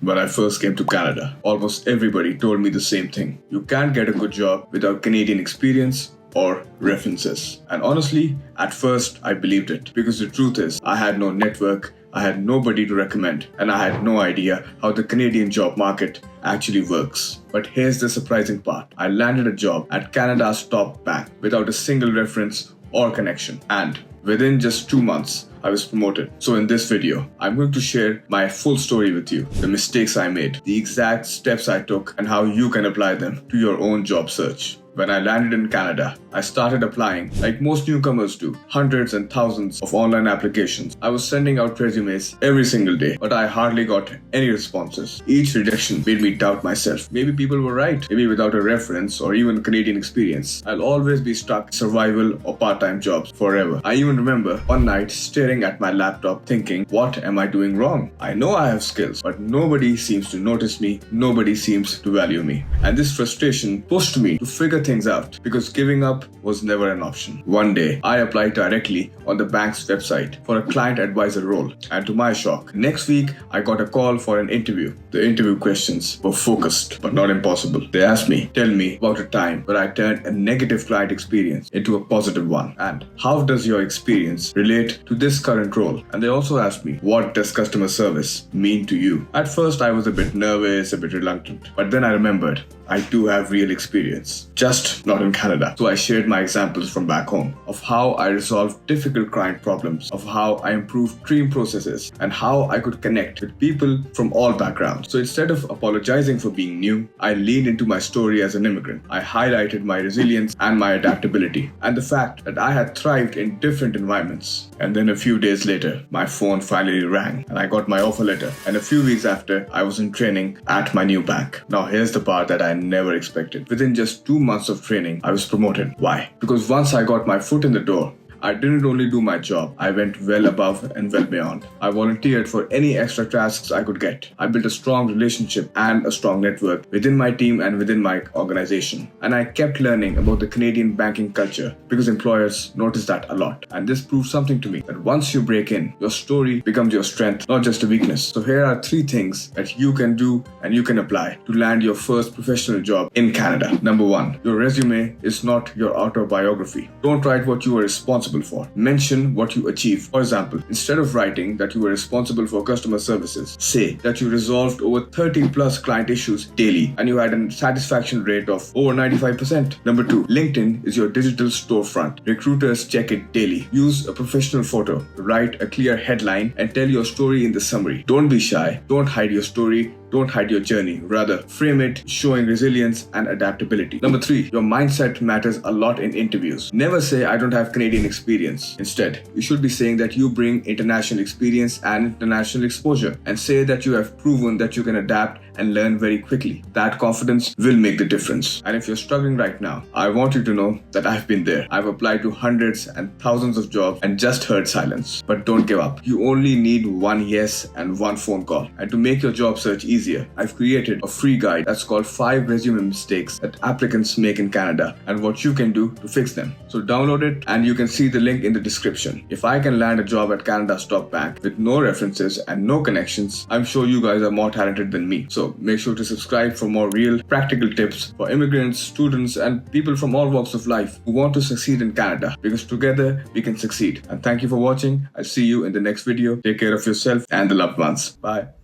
when I first came to Canada. Almost everybody told me the same thing. You can't get a good job without Canadian experience or references. And honestly, at first I believed it because the truth is I had no network, I had nobody to recommend, and I had no idea how the Canadian job market actually works. But here's the surprising part. I landed a job at Canada's top bank without a single reference or connection, and within just 2 months, I was promoted. So in this video, I'm going to share my full story with you, the mistakes I made, the exact steps I took, and how you can apply them to your own job search. When I landed in Canada, I started applying like most newcomers do, hundreds and thousands of online applications. I was sending out resumes every single day, but I hardly got any responses. Each rejection made me doubt myself. Maybe people were right. Maybe without a reference or even Canadian experience, I'll always be stuck in survival or part-time jobs forever. I even remember one night staring at my laptop thinking, what am I doing wrong? I know I have skills, but nobody seems to notice me. Nobody seems to value me. And this frustration pushed me to figure things out because giving up was never an option. One day, I applied directly on the bank's website for a client advisor role, and to my shock, next week I got a call for an interview. The interview questions were focused but not impossible. They asked me, tell me about a time where I turned a negative client experience into a positive one, and how does your experience relate to this current role? And they also asked me, what does customer service mean to you? At first, I was a bit nervous, a bit reluctant, but then I remembered I do have real experience, just not in Canada. So I shared my examples from back home of how I resolved difficult client problems, of how I improved team processes, and how I could connect with people from all backgrounds. So instead of apologizing for being new, I leaned into my story as an immigrant. I highlighted my resilience and my adaptability, and the fact that I had thrived in different environments. And then a few days later, my phone finally rang, and I got my offer letter. And a few weeks after, I was in training at my new bank. Now here's the part that I never expected. Within just 2 months of training, I was promoted. Why? Because once I got my foot in the door, I didn't only do my job, I went well above and well beyond. I volunteered for any extra tasks I could get. I built a strong relationship and a strong network within my team and within my organization. And I kept learning about the Canadian banking culture because employers notice that a lot. And this proved something to me, that once you break in, your story becomes your strength, not just a weakness. So here are 3 things that you can do and you can apply to land your first professional job in Canada. Number 1, your resume is not your autobiography. Don't write what you were responsible for. Mention what you achieved. For example, instead of writing that you were responsible for customer services, say that you resolved over 30 plus client issues daily and you had a satisfaction rate of over 95%. Number 2, LinkedIn is your digital storefront. Recruiters check it daily. Use a professional photo, write a clear headline, and tell your story in the summary. Don't be shy. Don't hide your story. Don't hide your journey. Rather, frame it showing resilience and adaptability. Number 3, your mindset matters a lot in interviews. Never say, I don't have Canadian experience. Instead, you should be saying that you bring international experience and international exposure, and say that you have proven that you can adapt and learn very quickly. That confidence will make the difference. And if you're struggling right now, I want you to know that I've been there. I've applied to hundreds and thousands of jobs and just heard silence. But don't give up. You only need one yes and one phone call. And to make your job search easier, I've created a free guide that's called 5 resume mistakes that applicants make in Canada and what you can do to fix them. So download it and you can see the link in the description. If I can land a job at Canada's top bank with no references and no connections, I'm sure you guys are more talented than me. So make sure to subscribe for more real practical tips for immigrants, students, and people from all walks of life who want to succeed in Canada, because together we can succeed. And thank you for watching. I'll see you in the next video. Take care of yourself and the loved ones. Bye.